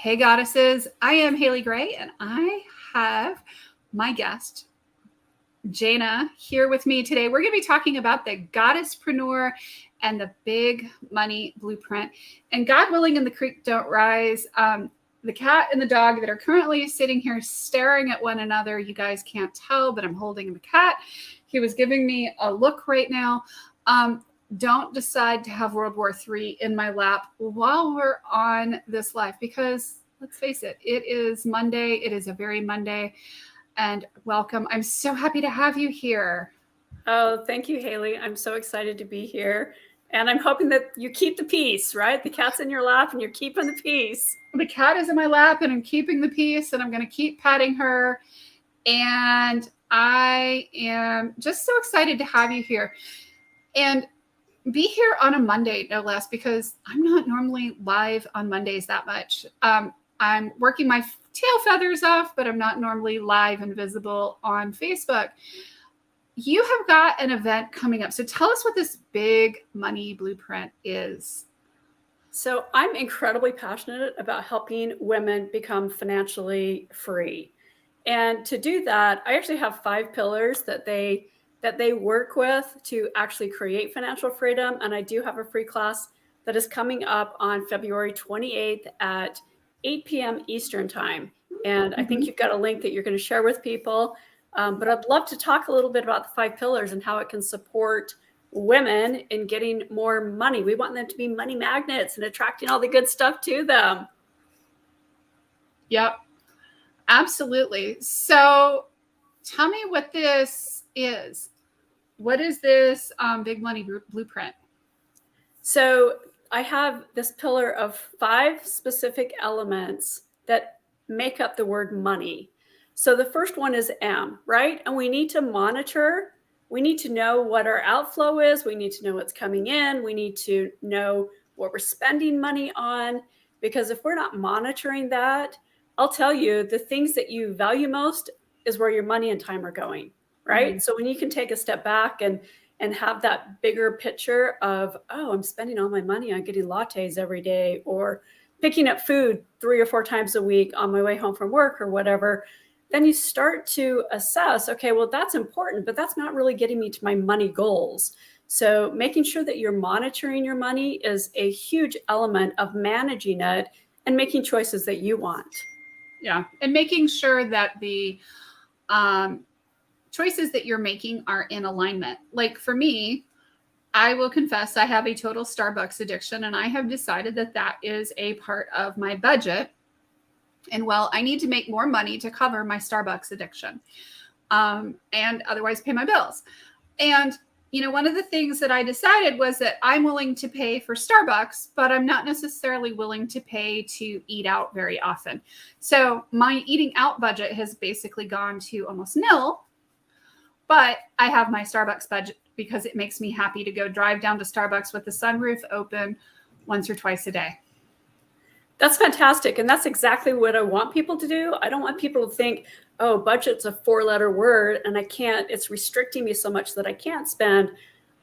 Hey, goddesses. I am Haley Gray, and I have my guest, Jana, here with me today. We're going to be talking about the goddesspreneur and the big money blueprint. And God willing, and the creek don't rise. The cat and the dog that are currently sitting here staring at one another, you guys can't tell, but I'm holding the cat. He was giving me a look right now. Don't decide to have World War III in my lap while we're on this live, because let's face it, it is Monday. It is a very Monday. And welcome. I'm so happy to have you here. Oh, thank you, Haley. I'm so excited to be here. And I'm hoping that you keep the peace, right? The cat's in your lap and you're keeping the peace. The cat is in my lap and I'm keeping the peace, and I'm going to keep patting her. And I am just so excited to have you here. And be here on a Monday, no less, because I'm not normally live on Mondays that much. I'm working my tail feathers off, but I'm not normally live and visible on Facebook. You have got an event coming up. So tell us what this big money blueprint is. So I'm incredibly passionate about helping women become financially free. And to do that, I actually have 5 pillars that they work with to actually create financial freedom. And I do have a free class that is coming up on February 28th at 8 p.m. Eastern time. And I think you've got a link that you're going to share with people. But I'd love to talk a little bit about the 5 pillars and how it can support women in getting more money. We want them to be money magnets and attracting all the good stuff to them. Yep, absolutely. So tell me what this is. What is this big money blueprint? So I have this pillar of 5 specific elements that make up the word money. So the first one is M, right? And we need to monitor. We need to know what our outflow is. We need to know what's coming in. We need to know what we're spending money on. Because if we're not monitoring that, I'll tell you, the things that you value most is where your money and time are going, right? Mm-hmm. So when you can take a step back and have that bigger picture of, oh, I'm spending all my money on getting lattes every day, or picking up food 3 or 4 times a week on my way home from work or whatever, then you start to assess, okay, well, that's important, but that's not really getting me to my money goals. So making sure that you're monitoring your money is a huge element of managing it and making choices that you want. Yeah, and making sure that the choices that you're making are in alignment. Like for me, I will confess I have a total Starbucks addiction, and I have decided that that is a part of my budget. And well, I need to make more money to cover my Starbucks addiction, and otherwise pay my bills. And, you know, one of the things that I decided was that I'm willing to pay for Starbucks, but I'm not necessarily willing to pay to eat out very often. So my eating out budget has basically gone to almost nil, but I have my Starbucks budget because it makes me happy to go drive down to Starbucks with the sunroof open once or twice a day. That's fantastic. And that's exactly what I want people to do. I don't want people to think, oh, budget's a 4-letter word and it's restricting me so much that I can't spend.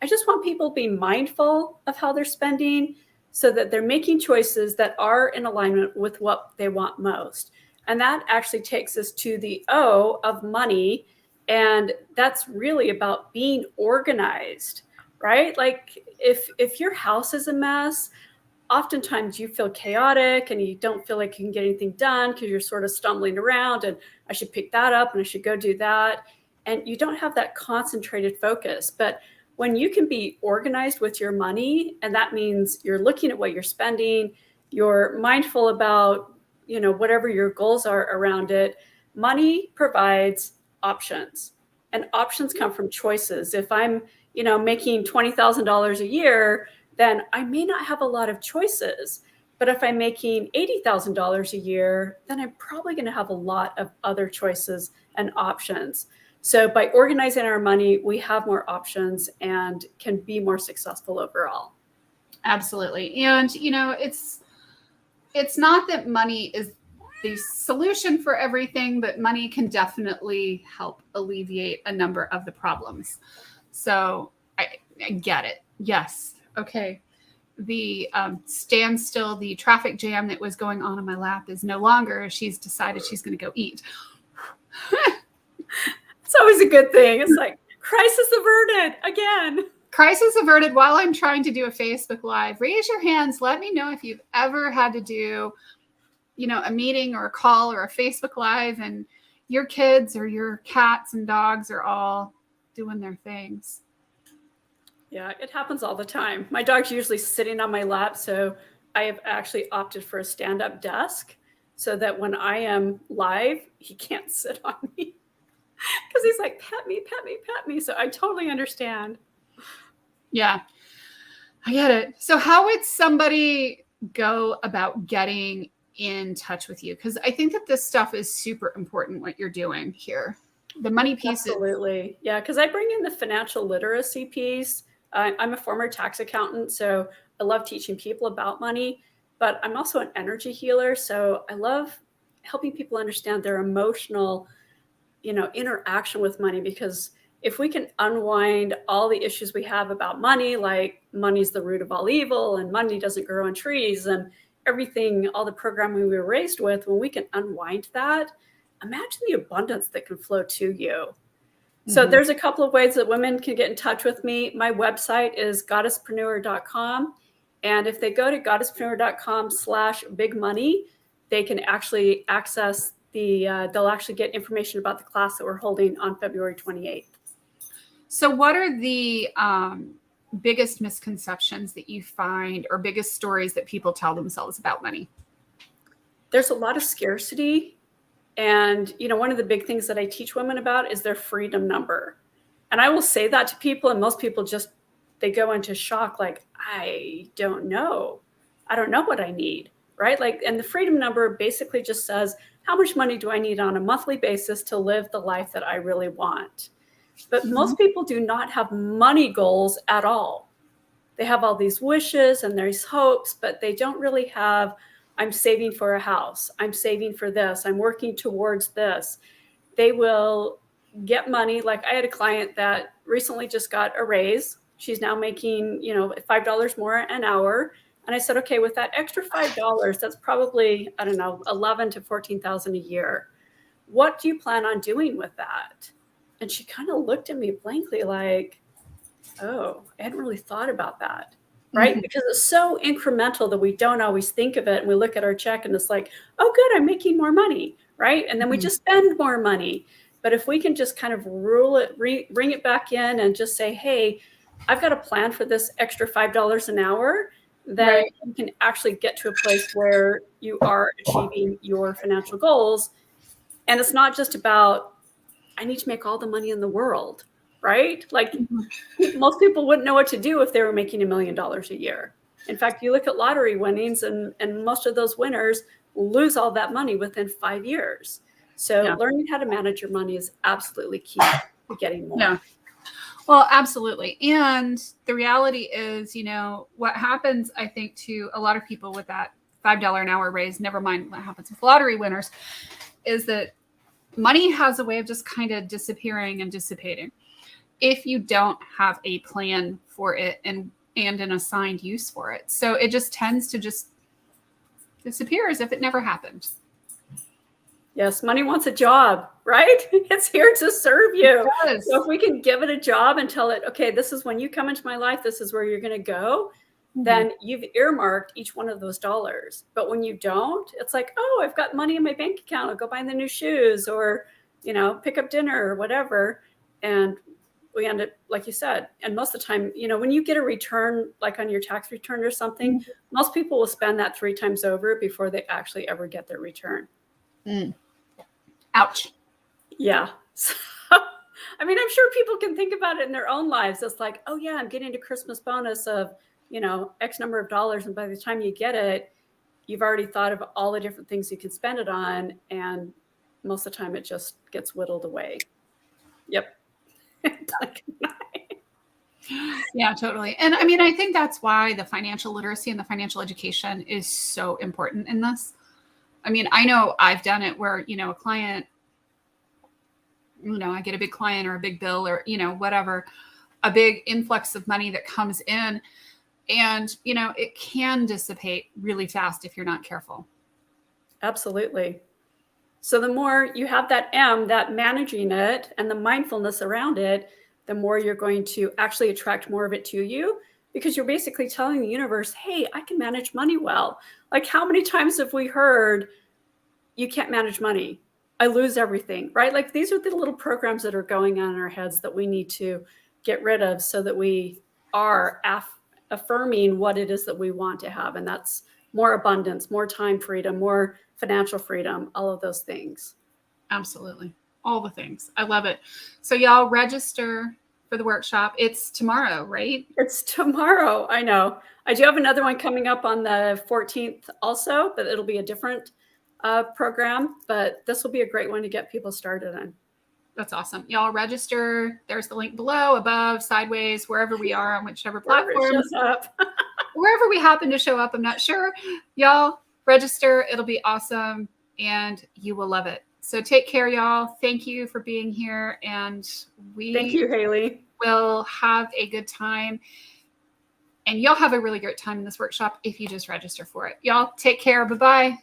I just want people to be mindful of how they're spending so that they're making choices that are in alignment with what they want most. And that actually takes us to the O of money. And that's really about being organized, right? Like if your house is a mess, oftentimes you feel chaotic and you don't feel like you can get anything done because you're sort of stumbling around and I should pick that up and I should go do that. And you don't have that concentrated focus. But when you can be organized with your money, and that means you're looking at what you're spending, you're mindful about, you know, whatever your goals are around it, money provides options, and options come from choices. If I'm, you know, making $20,000 a year, then I may not have a lot of choices. But if I'm making $80,000 a year, then I'm probably going to have a lot of other choices and options. So by organizing our money, we have more options and can be more successful overall. Absolutely. And, you know, it's not that money is the solution for everything, but money can definitely help alleviate a number of the problems. So I get it. Yes. Okay. the standstill, the traffic jam that was going on in my lap is no longer. She's decided she's going to go eat. It's always a good thing. It's like, crisis averted again. Crisis averted while I'm trying to do a Facebook Live. Raise your hands. Let me know if you've ever had to do, a meeting or a call or a Facebook Live and your kids or your cats and dogs are all doing their things. Yeah, it happens all the time. My dog's usually sitting on my lap, so I have actually opted for a stand-up desk so that when I am live, he can't sit on me because he's like, pet me, pet me, pet me. So I totally understand. Yeah, I get it. So how would somebody go about getting in touch with you? Because I think that this stuff is super important, what you're doing here. The money piece. Absolutely. Yeah, because I bring in the financial literacy piece. I'm a former tax accountant, so I love teaching people about money, but I'm also an energy healer. So I love helping people understand their emotional, interaction with money, because if we can unwind all the issues we have about money, like money's the root of all evil and money doesn't grow on trees and everything, all the programming we were raised with, when we can unwind that, imagine the abundance that can flow to you. So there's a couple of ways that women can get in touch with me. My website is goddesspreneur.com. And if they go to goddesspreneur.com/bigmoney, they can actually access they'll actually get information about the class that we're holding on February 28th. So what are the biggest misconceptions that you find or biggest stories that people tell themselves about money? There's a lot of scarcity. And, one of the big things that I teach women about is their freedom number. And I will say that to people, and most people they go into shock, like, I don't know. I don't know what I need, right? And the freedom number basically just says, how much money do I need on a monthly basis to live the life that I really want? But most people do not have money goals at all. They have all these wishes and these hopes, but they don't really have, I'm saving for a house, I'm saving for this, I'm working towards this. They will get money. Like, I had a client that recently just got a raise. She's now making, $5 more an hour. And I said, okay, with that extra $5, that's probably, I don't know, 11 to 14,000 a year. What do you plan on doing with that? And she kind of looked at me blankly like, oh, I hadn't really thought about that. Right? Because it's so incremental that we don't always think of it. And we look at our check and it's like, oh, good, I'm making more money. Right? And then we just spend more money. But if we can just kind of bring it back in and just say, hey, I've got a plan for this extra $5 an hour, then you can actually get to a place where you are achieving your financial goals. And it's not just about, I need to make all the money in the world. Right? Most people wouldn't know what to do if they were making $1 million a year. In fact, you look at lottery winnings and most of those winners lose all that money within 5 years. So learning how to manage your money is absolutely key to getting more. Yeah. Well, absolutely. And the reality is, what happens, I think, to a lot of people with that $5 an hour raise, never mind what happens with lottery winners, is that money has a way of just kind of disappearing and dissipating if you don't have a plan for it and an assigned use for it. So it just tends to just disappear as if it never happened. Yes, money wants a job, right? It's here to serve you. So if we can give it a job and tell it, okay, this is when you come into my life, this is where you're going to go, then you've earmarked each one of those dollars. But when you don't, it's like, oh, I've got money in my bank account. I'll go buy the new shoes or, pick up dinner or whatever. And we end up, like you said, and most of the time, when you get a return, like on your tax return or something, most people will spend that 3 times over before they actually ever get their return. Ouch. Yeah. So, I'm sure people can think about it in their own lives. It's like, oh yeah, I'm getting a Christmas bonus of, X number of dollars. And by the time you get it, you've already thought of all the different things you can spend it on. And most of the time it just gets whittled away. Yep. Yeah, totally. And I think that's why the financial literacy and the financial education is so important in this. I know I've done it where, a client, I get a big client or a big bill or, whatever, a big influx of money that comes in. And, it can dissipate really fast if you're not careful. Absolutely. So the more you have that M, that managing it and the mindfulness around it, the more you're going to actually attract more of it to you, because you're basically telling the universe, hey, I can manage money well. Like, how many times have we heard, you can't manage money, I lose everything, right? Like, these are the little programs that are going on in our heads that we need to get rid of so that we are affirming what it is that we want to have. And that's more abundance, more time freedom, more financial freedom, all of those things. Absolutely. All the things. I love it. So y'all register for the workshop. It's tomorrow, right? It's tomorrow. I know. I do have another one coming up on the 14th also, but it'll be a different program. But this will be a great one to get people started in. That's awesome. Y'all register. There's the link below, above, sideways, wherever we are on whichever platform. Wherever we happen to show up, I'm not sure. Y'all register. It'll be awesome and you will love it. So take care, y'all. Thank you for being here. And thank you, Haley. Will have a good time. And y'all have a really great time in this workshop if you just register for it. Y'all take care. Bye-bye.